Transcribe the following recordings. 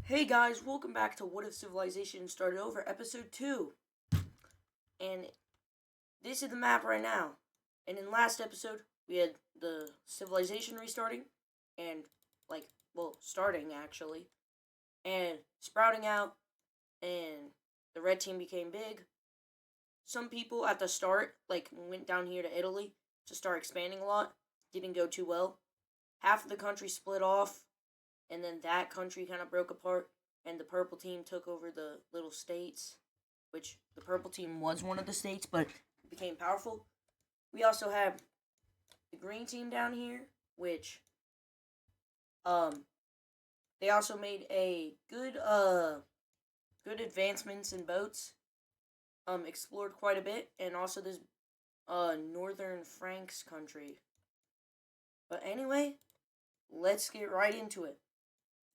Hey guys, welcome back to What If Civilization Started Over, Episode 2. And this is the map right now. And in last episode, we had the civilization restarting, and, starting actually, and sprouting out, and the red team became big. Some people at the start, went down here to Italy to start expanding a lot. Didn't go too well. Half of the country split off, and then that country kind of broke apart, and the purple team took over the little states, which the purple team was one of the states, but it became powerful. We also have the green team down here, which um they also made a good advancements in boats. Explored quite a bit, and also this northern Franks country. But anyway, let's get right into it.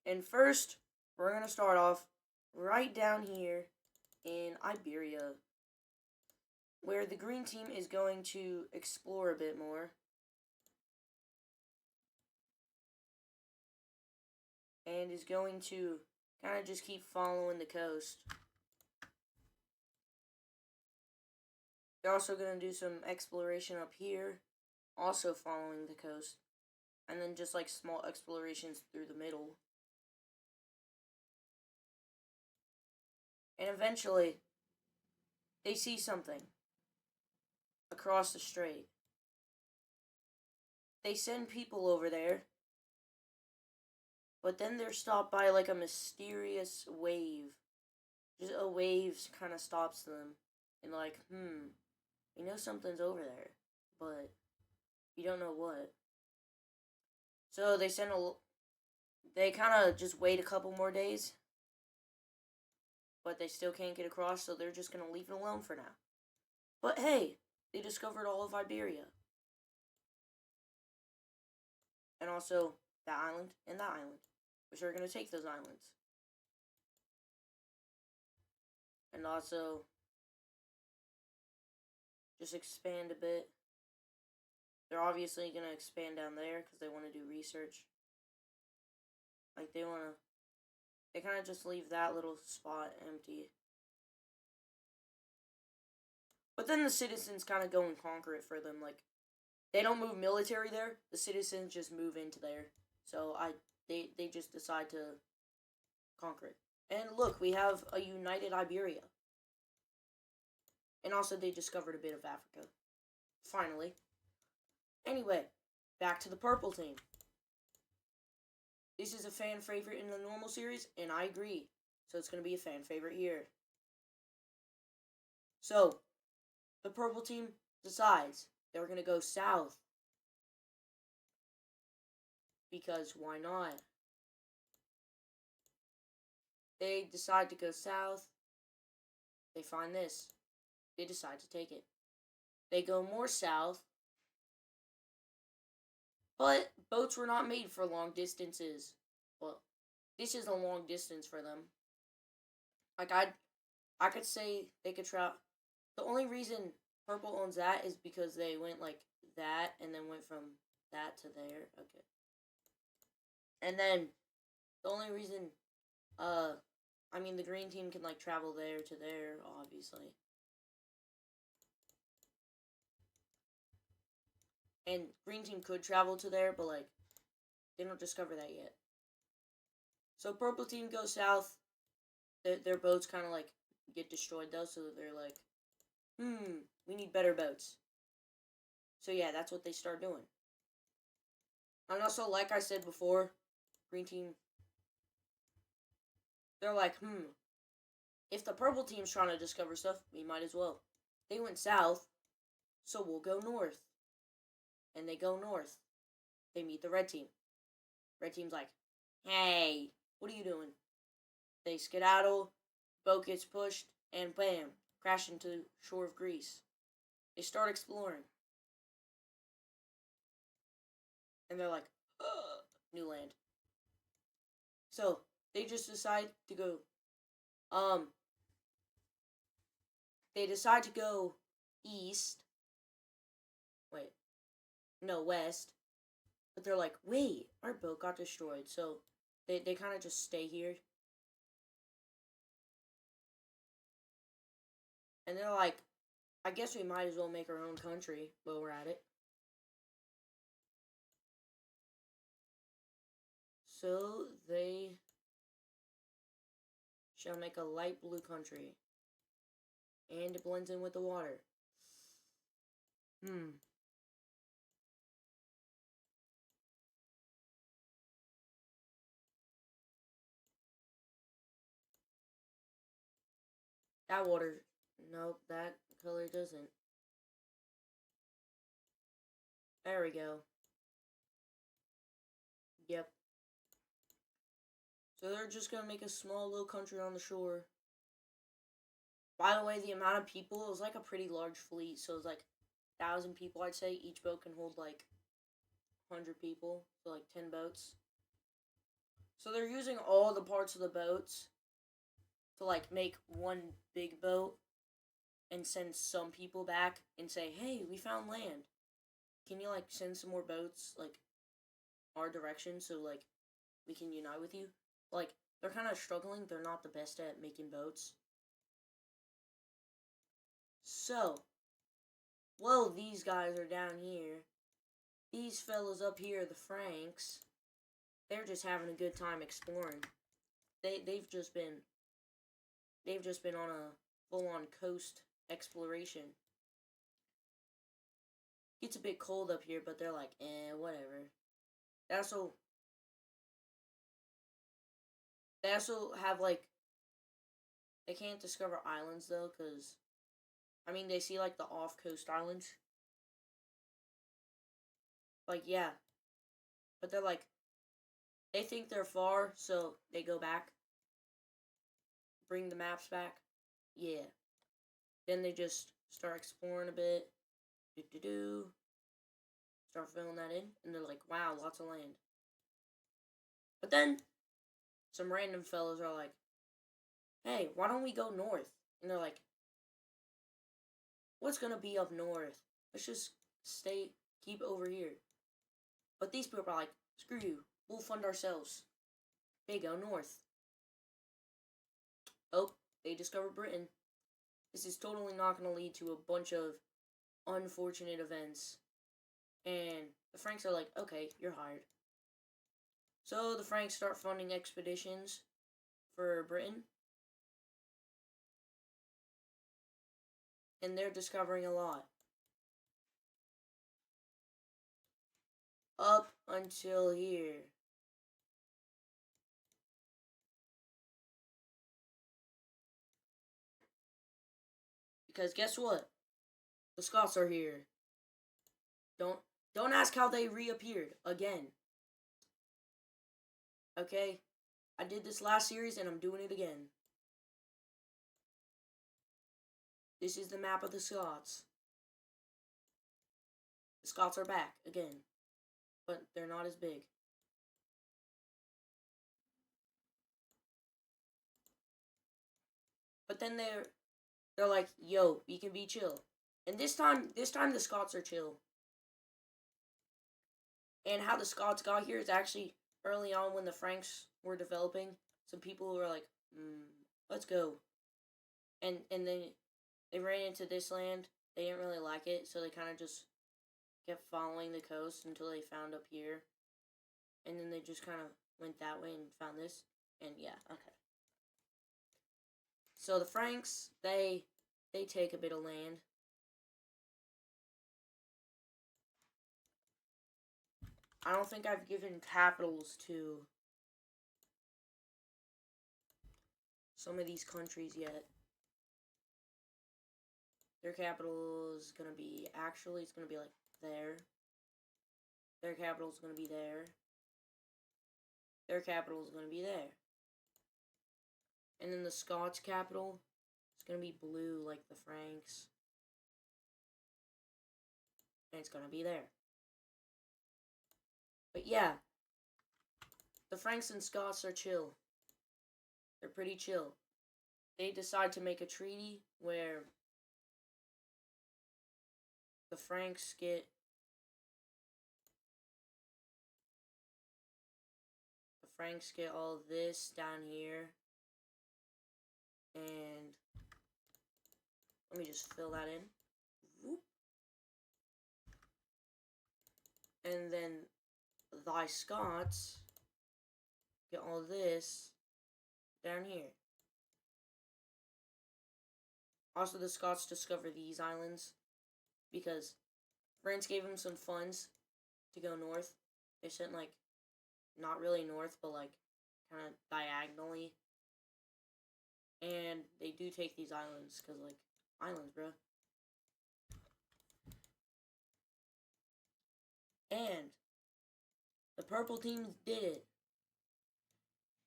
And first, we're going to start off right down here in Iberia, where the green team is going to explore a bit more. And is going to kind of just keep following the coast. They're also going to do some exploration up here, also following the coast. And then just like small explorations through the middle. And eventually, they see something across the strait. They send people over there, but then they're stopped by like a mysterious wave. Just a wave kind of stops them, and like, we know something's over there, but we don't know what. So they kind of just wait a couple more days, but they still can't get across, so they're just gonna leave it alone for now. But hey, they discovered all of Iberia, and also that island and that island, which are gonna take those islands, and also just expand a bit. They're obviously gonna expand down there because they want to do research. Like they kind of just leave that little spot empty. But then the citizens kind of go and conquer it for them. Like they don't move military there. The citizens just move into there. So they just decide to conquer it. And look, we have a united Iberia. And also they discovered a bit of Africa. Finally. Anyway, back to the purple team. This is a fan favorite in the normal series, and I agree. So it's going to be a fan favorite here. So, the purple team decides they're going to go south. Because why not? They decide to go south. They find this. They decide to take it. They go more south. But boats were not made for long distances. Well, this is a long distance for them. Like I could say they could travel. The only reason purple owns that is because they went like that and then went from that to there. Okay. And then the only reason the green team can like travel there to there, obviously. And green team could travel to there, but like they don't discover that yet. So purple team goes south. Their boats kind of like get destroyed though, so they're like, we need better boats. So yeah, that's what they start doing. And also, like I said before, green team, they're like, if the purple team's trying to discover stuff, we might as well. They went south, so we'll go north. And they go north. They meet the red team. Red team's like, hey, what are you doing? They skedaddle, boat gets pushed, and bam, crash into shore of Greece. They start exploring. And they're like, ugh, new land. So, they just decide to go, they decide to go east. Wait, no, west. But they're like, wait, our boat got destroyed. So, they kind of just stay here. And they're like, I guess we might as well make our own country while we're at it. So they shall make a light blue country. And it blends in with the water. That water, nope, that color doesn't. There we go. Yep. So they're just gonna make a small little country on the shore. By the way, the amount of people, it was like a pretty large fleet, so it was like 1,000 people, I'd say. Each boat can hold like 100 people, so like 10 boats. So they're using all the parts of the boats to like make one big boat and send some people back and say, hey, we found land. Can you like send some more boats like our direction so like we can unite with you? Like, they're kind of struggling. They're not the best at making boats. So, well, these guys are down here. These fellas up here, the Franks, they're just having a good time exploring. They've just been on a full-on coast exploration. Gets a bit cold up here, but they're like, whatever. They also have like, they can't discover islands though, because I mean they see like the off-coast islands. Like, yeah, but they're like, they think they're far, so they go back. Bring the maps back. Yeah. Then they just start exploring a bit. Start filling that in. And they're like, wow, lots of land. But then, some random fellows are like, hey, why don't we go north? And they're like, what's gonna be up north? Let's just keep over here. But these people are like, screw you. We'll fund ourselves. They go north. Oh, they discovered Britain. This is totally not going to lead to a bunch of unfortunate events. And the Franks are like, okay, you're hired. So the Franks start funding expeditions for Britain. And they're discovering a lot. Up until here. Because guess what? The Scots are here. Don't ask how they reappeared again. Okay? I did this last series and I'm doing it again. This is the map of the Scots. The Scots are back again. But they're not as big. But then they're like, yo, we can be chill. And this time the Scots are chill. And how the Scots got here is actually early on when the Franks were developing. Some people were like, let's go. And then they ran into this land. They didn't really like it, so they kind of just kept following the coast until they found up here. And then they just kind of went that way and found this. And yeah, okay. So the Franks, they take a bit of land. I don't think I've given capitals to some of these countries yet. Their capital is going to be, actually, it's going to be like there. Their capital is going to be there. Their capital is going to be there. And then the Scots capital is going to be blue like the Franks. And it's going to be there. But yeah, the Franks and Scots are chill. They're pretty chill. They decide to make a treaty where the Franks get all of this down here, and Let me just fill that in. Whoop. And then thy Scots get all this down here. Also, the Scots discover these islands because France gave them some funds to go north. They sent, like, not really north, but, like, kind of diagonally. And they do take these islands because, like, islands, bro. And the purple teams did it.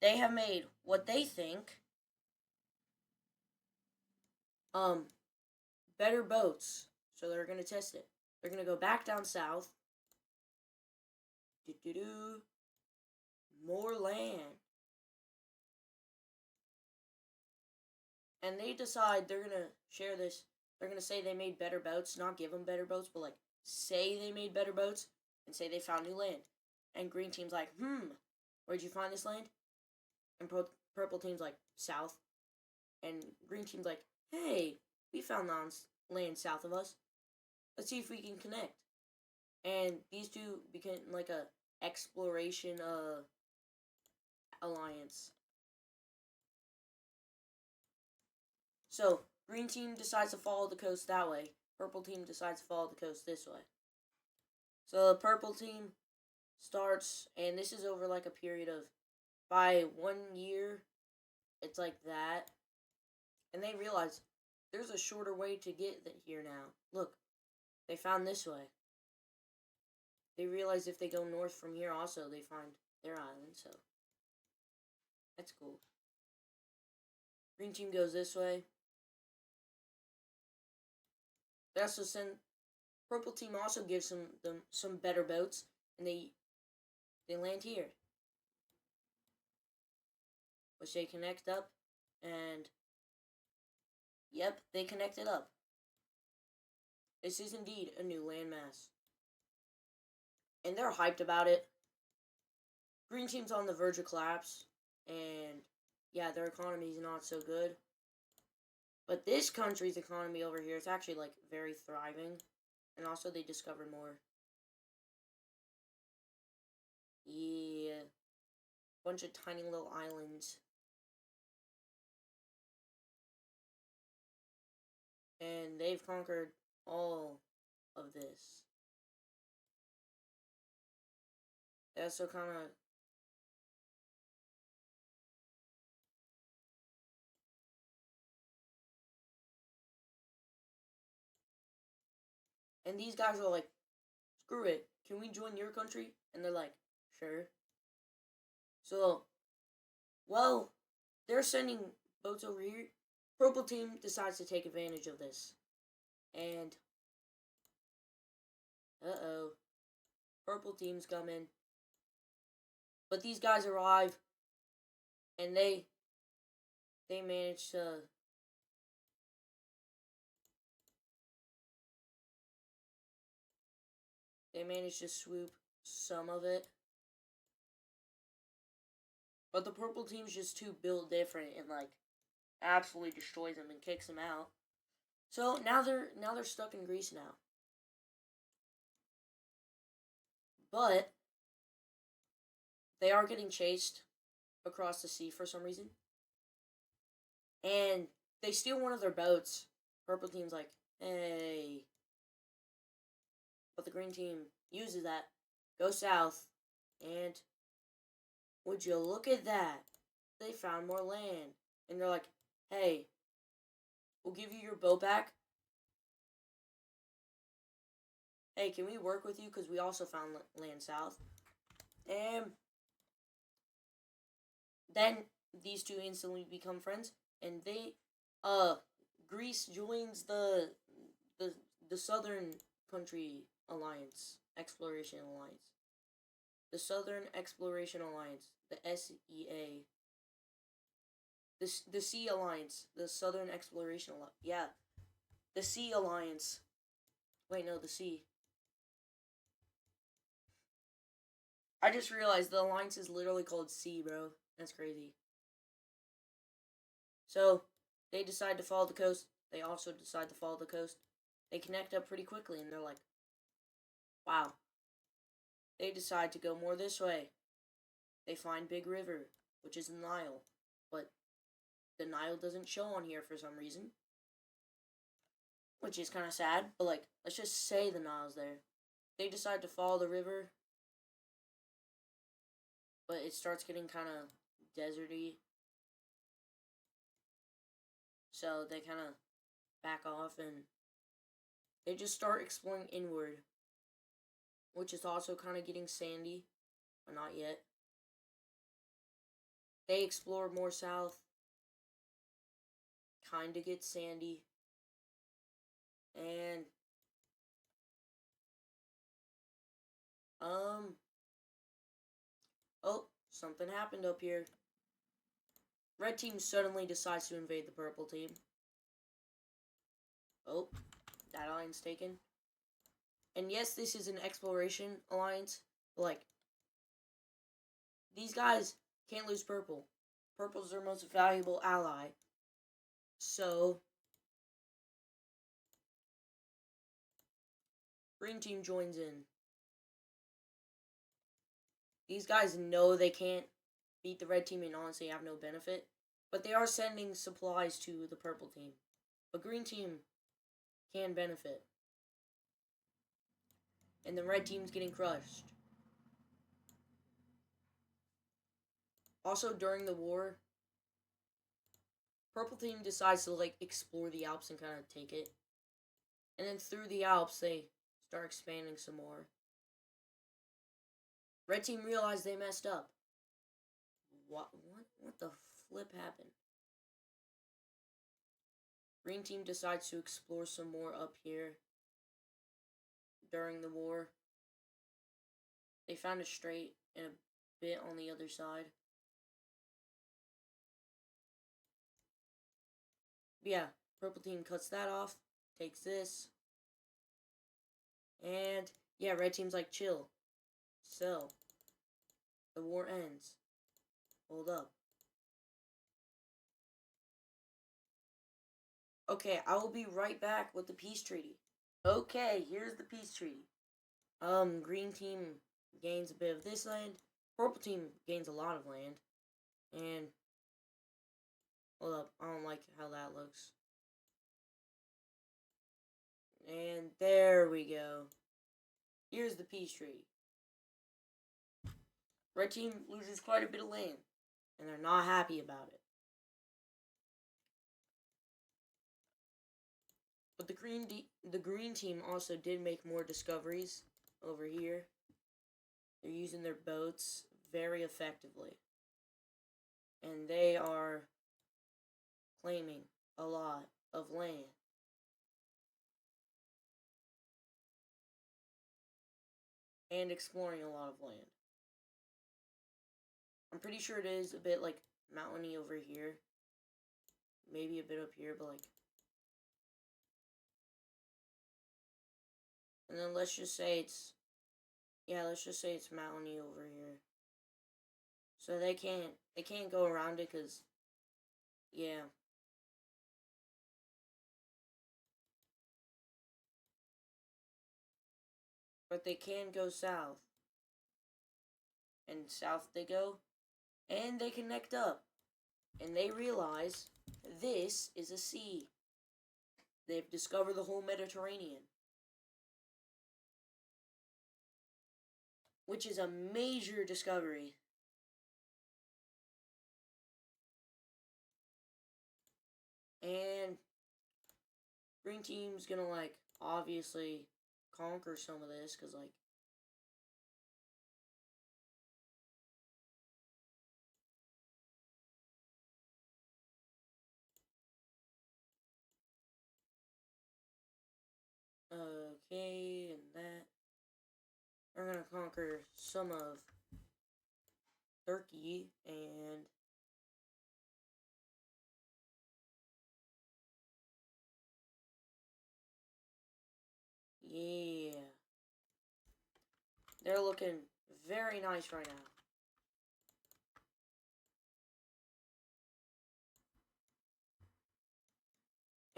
They have made what they think better boats. So they're gonna test it. They're gonna go back down south. More land. And they decide they're gonna share this. They're gonna say they made better boats, not give them better boats, but like say they made better boats and say they found new land. And green team's like, where'd you find this land? And purple team's like, south. And green team's like, hey, we found land south of us. Let's see if we can connect. And these two became like a exploration alliance. So green team decides to follow the coast that way. Purple team decides to follow the coast this way. So the purple team starts, and this is over like a period of, by 1 year, it's like that. And they realize there's a shorter way to get here now. Look, they found this way. They realize if they go north from here also, they find their island, so that's cool. Green team goes this way. They also send, purple team also gives them some better boats, and they land here, which they connect up, and yep, they connected up. This is indeed a new landmass, and they're hyped about it. Green team's on the verge of collapse, and yeah, their economy is not so good. But this country's economy over here is actually like very thriving, and also they discover more. Yeah, bunch of tiny little islands. And they've conquered all of this. They also kind of, and these guys are like, screw it, can we join your country? And they're like, sure. So, well, they're sending boats over here. Purple team decides to take advantage of this. And, uh-oh, purple team's coming. But these guys arrive, and they manage to swoop some of it. But the purple team's just too built different and like absolutely destroys them and kicks them out. So now they're stuck in Greece now. But they are getting chased across the sea for some reason. And they steal one of their boats. Purple team's like, hey. But the green team uses that, go south, and would you look at that? They found more land. And they're like, hey, we'll give you your boat back. Hey, can we work with you? Because we also found land south. And then these two instantly become friends. And they, Greece joins the Southern Country Alliance, Exploration Alliance. The Southern Exploration Alliance, the SEA. The Sea Alliance, the Southern Exploration Alliance. Yeah, the Sea Alliance. Wait, no, the Sea. I just realized the alliance is literally called Sea, bro. That's crazy. So, they decide to follow the coast. they also decide to follow the coast. They connect up pretty quickly, and they're like, wow. They decide to go more this way. They find Big River, which is the Nile, but the Nile doesn't show on here for some reason, which is kind of sad, but like, let's just say the Nile's there. They decide to follow the river, but it starts getting kind of deserty, so they kind of back off and they just start exploring inward, which is also kind of getting sandy, but not yet. They explore more south, kind of gets sandy, and oh, something happened up here. Red team suddenly decides to invade the purple team. Oh, that alliance taken. And yes, this is an exploration alliance, but like, these guys can't lose purple. Purple's their most valuable ally. So, green team joins in. These guys know they can't beat the red team and honestly have no benefit, but they are sending supplies to the purple team. But green team can benefit. And the red team's getting crushed. Also, during the war, purple team decides to like explore the Alps and kind of take it. And then through the Alps, they start expanding some more. Red team realized they messed up. What the flip happened? Green team decides to explore some more up here during the war. They found a strait and a bit on the other side. But yeah, purple team cuts that off, takes this. And yeah, red team's like, chill. So, the war ends. Hold up. Okay, I will be right back with the peace treaty. Okay, here's the peace treaty. Green team gains a bit of this land. Purple team gains a lot of land. And, hold up, I don't like how that looks. And there we go. Here's the peace treaty. Red team loses quite a bit of land, and they're not happy about it. But the green team also did make more discoveries over here. They're using their boats very effectively. And they are claiming a lot of land. And exploring a lot of land. I'm pretty sure it is a bit like mountainy over here. Maybe a bit up here, but like... And then let's just say it's... Yeah, let's just say it's mountainy over here. So they can't go around it because... Yeah. But they can go south. And south they go. And they connect up. And they realize this is a sea. They've discovered the whole Mediterranean. Which is a major discovery. And green team's gonna like obviously conquer some of this because like okay, and that we're gonna conquer some of Turkey and yeah, they're looking very nice right now.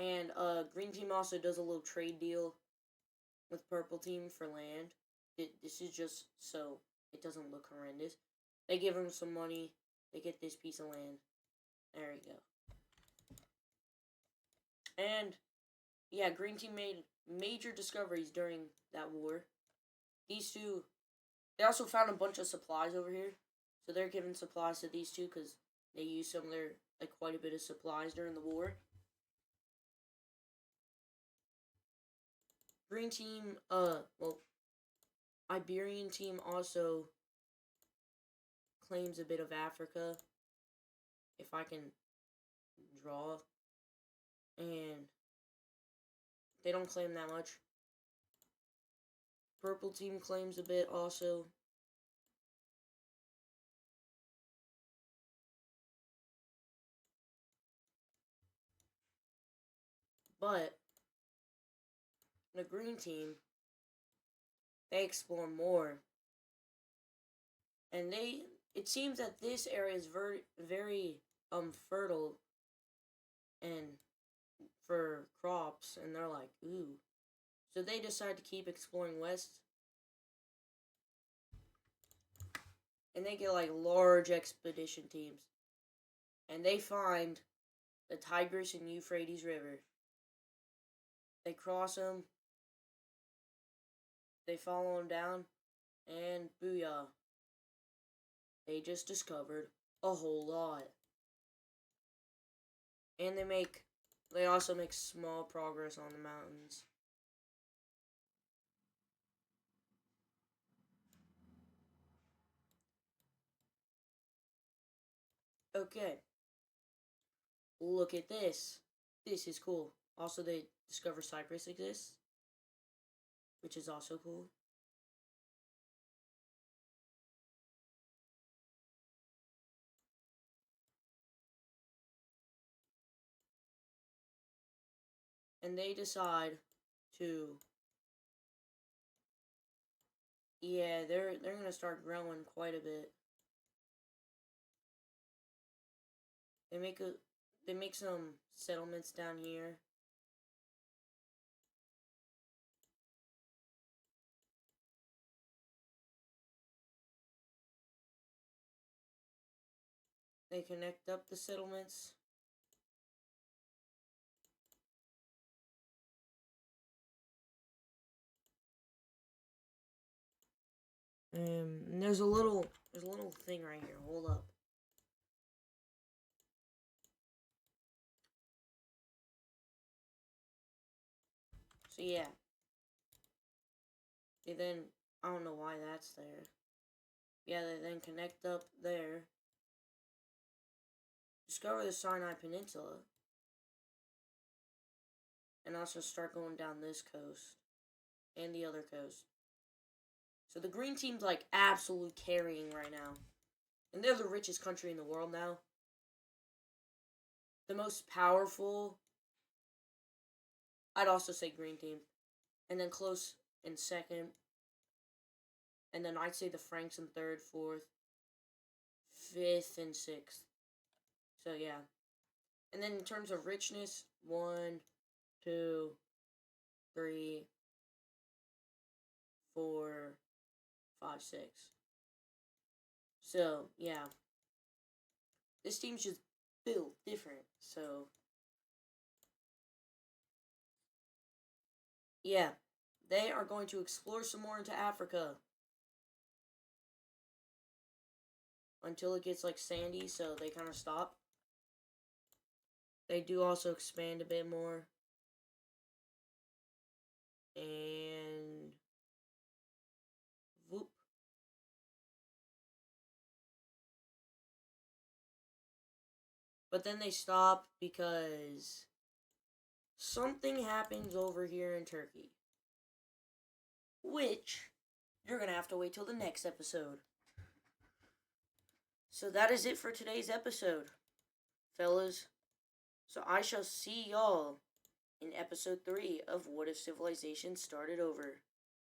And green team also does a little trade deal with purple team for land. This is just so it doesn't look horrendous. They give them some money. They get this piece of land. There you go. And yeah, green team made major discoveries during that war. These two, they also found a bunch of supplies over here. So they're giving supplies to these two because they used some of their, like, quite a bit of supplies during the war. Green team, Iberian team also claims a bit of Africa. If I can draw. And they don't claim that much. Purple team claims a bit also. But the green team, they explore more. And it seems that this area is very fertile and for crops, and they're like, ooh. So they decide to keep exploring west. And they get like large expedition teams. And they find the Tigris and Euphrates River. They cross them. They follow them down. And booyah. They just discovered a whole lot. And they also make small progress on the mountains. Okay. Look at this. This is cool. Also, they discover Cyprus exists, which is also cool. And they decide to, yeah, they're gonna start growing quite a bit. They make some settlements down here. They connect up the settlements. There's a little thing right here. Hold up. So yeah. They then, I don't know why that's there. Yeah, they then connect up there. Discover the Sinai Peninsula. And also start going down this coast. And the other coast. So the green team's like absolute carrying right now. And they're the richest country in the world now. The most powerful, I'd also say green team. And then close in second. And then I'd say the Franks in third, fourth, fifth, and sixth. So yeah. And then in terms of richness, 1, 2, 3, 4, 5, 6. So yeah. This team's just built different. So yeah. They are going to explore some more into Africa. Until it gets like sandy, so they kind of stop. They do also expand a bit more. And whoop. But then they stop because something happens over here in Turkey. Which you're going to have to wait till the next episode. So that is it for today's episode, fellas. So I shall see y'all in episode 3 of What If Civilization Started Over.